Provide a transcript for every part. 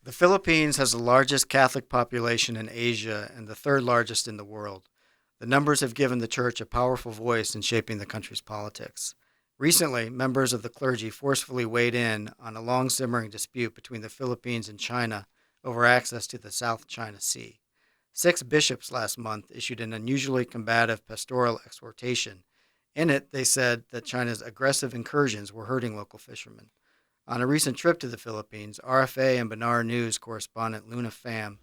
The Philippines has the largest Catholic population in Asia and the third largest in the world. The numbers have given the church a powerful voice in shaping the country's politics. Recently, members of the clergy forcefully weighed in on a long simmering dispute between the Philippines and China over access to the South China Sea. 6 bishops last month issued an unusually combative pastoral exhortation. In it, they said that China's aggressive incursions were hurting local fishermen. On a recent trip to the Philippines, RFA and Benar News correspondent Luna Pham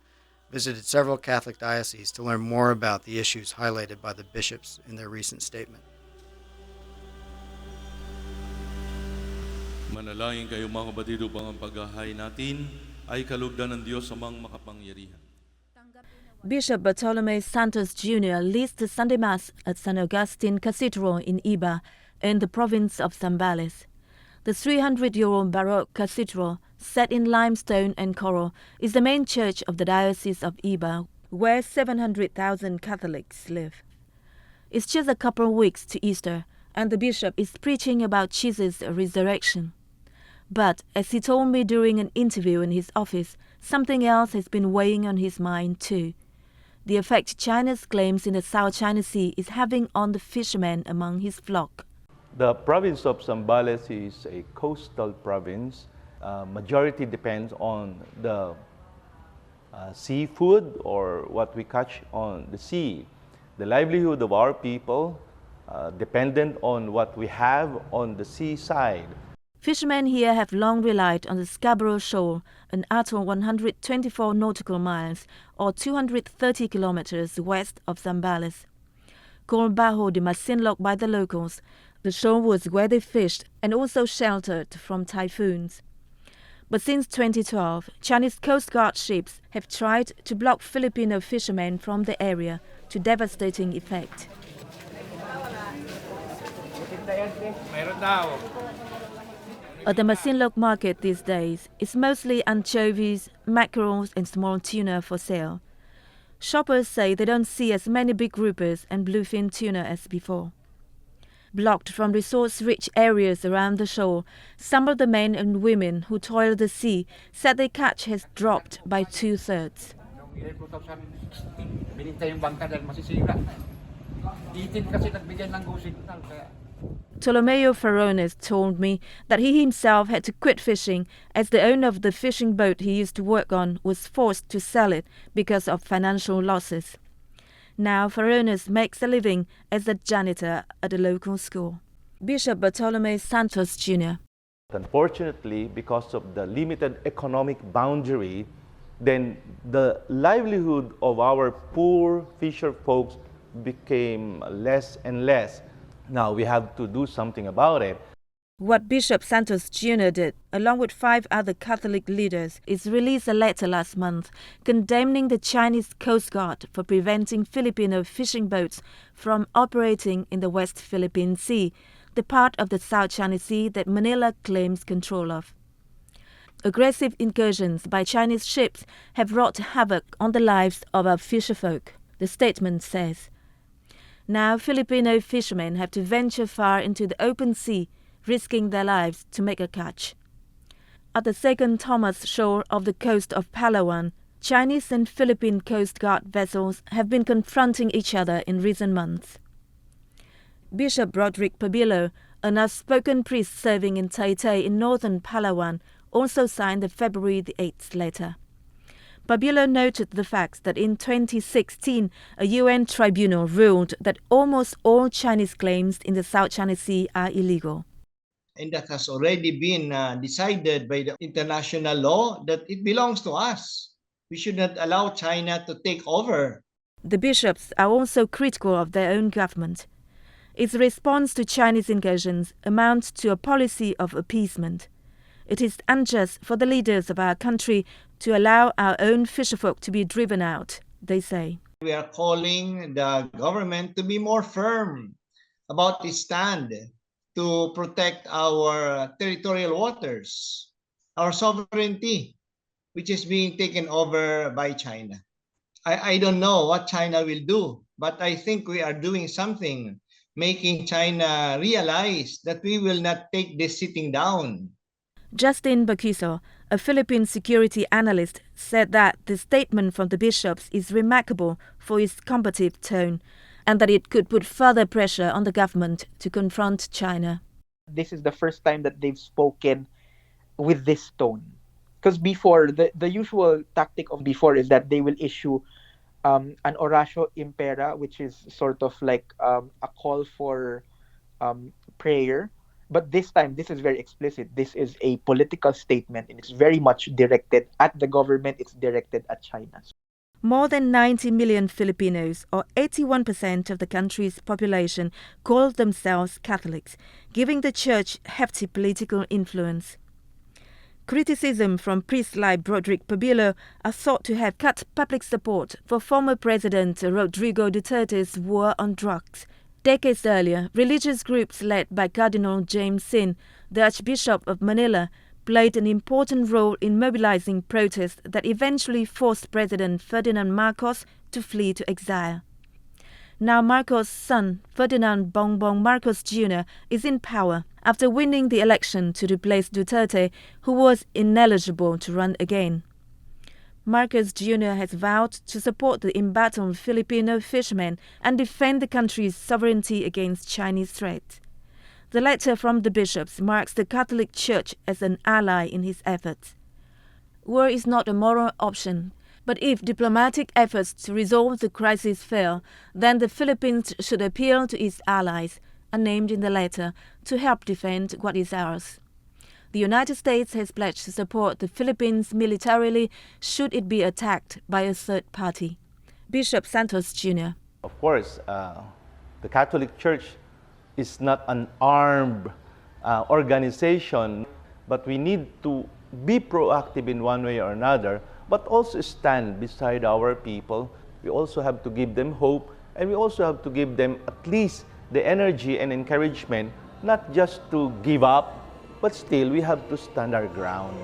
visited several Catholic dioceses to learn more about the issues highlighted by the bishops in their recent statement. Manalangin kayo mga kapatid upang ang paghahay natin ay kalugdan ng Diyos amang makapangyarihan. Bishop Bartolome Santos Jr. leads the Sunday Mass at St. Augustine Cathedral in Iba, in the province of Zambales. The 300-year-old Baroque cathedral, set in limestone and coral, is the main church of the Diocese of Iba, where 700,000 Catholics live. It's just a couple of weeks to Easter, and the bishop is preaching about Jesus' resurrection. But, as he told me during an interview in his office, something else has been weighing on his mind too. The effect China's claims in the South China Sea is having on the fishermen among his flock. The province of Zambales is a coastal province. Majority depends on the seafood or what we catch on the sea. The livelihood of our people dependent on what we have on the seaside. Fishermen here have long relied on the Scarborough Shoal, an atoll 124 nautical miles or 230 kilometers west of Zambales. Called Bajo de Masinloc by the locals, the shoal was where they fished and also sheltered from typhoons. But since 2012, Chinese Coast Guard ships have tried to block Filipino fishermen from the area, to devastating effect. At the Masinloc market these days, it's mostly anchovies, mackerels and small tuna for sale. Shoppers say they don't see as many big groupers and bluefin tuna as before. Blocked from resource-rich areas around the shoal, some of the men and women who toil the sea said their catch has dropped by 2/3. Tolomeo Ferrones told me that he himself had to quit fishing as the owner of the fishing boat he used to work on was forced to sell it because of financial losses. Now Ferrones makes a living as a janitor at a local school. Bishop Bartolome Santos Jr. Unfortunately, because of the limited economic boundary, then the livelihood of our poor fisher folks became less and less. Now we have to do something about it. What Bishop Santos Jr. did, along with 5 other Catholic leaders, is release a letter last month condemning the Chinese Coast Guard for preventing Filipino fishing boats from operating in the West Philippine Sea, the part of the South China Sea that Manila claims control of. Aggressive incursions by Chinese ships have wrought havoc on the lives of our fisherfolk, the statement says. Now Filipino fishermen have to venture far into the open sea, risking their lives to make a catch. At the Second Thomas shore of the coast of Palawan, Chinese and Philippine Coast Guard vessels have been confronting each other in recent months. Bishop Roderick Pabilo, an outspoken priest serving in Taytay in northern Palawan, also signed the February the 8th letter. Pabilo noted the fact that in 2016, a UN tribunal ruled that almost all Chinese claims in the South China Sea are illegal. And that has already been decided by the international law that it belongs to us. We should not allow China to take over. The bishops are also critical of their own government. Its response to Chinese incursions amounts to a policy of appeasement. It is unjust for the leaders of our country to allow our own fisherfolk to be driven out, they say. We are calling the government to be more firm about its stand to protect our territorial waters, our sovereignty, which is being taken over by China. I don't know what China will do, but I think we are doing something, making China realize that we will not take this sitting down. Justin Bakiso, A Philippine security analyst said that the statement from the bishops is remarkable for its combative tone and that it could put further pressure on the government to confront China. This is the first time that they've spoken with this tone. Because before, the usual tactic of before is that they will issue an oratio impera, which is sort of like a call for prayer. But this time, this is very explicit. This is a political statement, and it's very much directed at the government. It's directed at China. More than 90 million Filipinos, or 81% of the country's population, call themselves Catholics, giving the church hefty political influence. Criticism from priests like Broderick Pabilo are thought to have cut public support for former President Rodrigo Duterte's war on drugs. Decades earlier, religious groups led by Cardinal James Sin, the Archbishop of Manila, played an important role in mobilizing protests that eventually forced President Ferdinand Marcos to flee to exile. Now Marcos' son, Ferdinand Bongbong Marcos Jr., is in power after winning the election to replace Duterte, who was ineligible to run again. Marcos Jr. has vowed to support the embattled Filipino fishermen and defend the country's sovereignty against Chinese threat. The letter from the bishops marks the Catholic Church as an ally in his efforts. War is not a moral option, but if diplomatic efforts to resolve the crisis fail, then the Philippines should appeal to its allies, unnamed in the letter, to help defend what is ours. The United States has pledged to support the Philippines militarily should it be attacked by a third party. Bishop Santos Jr. Of course, the Catholic Church is not an armed organization, but we need to be proactive in one way or another, but also stand beside our people. We also have to give them hope, and we also have to give them at least the energy and encouragement, not just to give up, but still we have to stand our ground.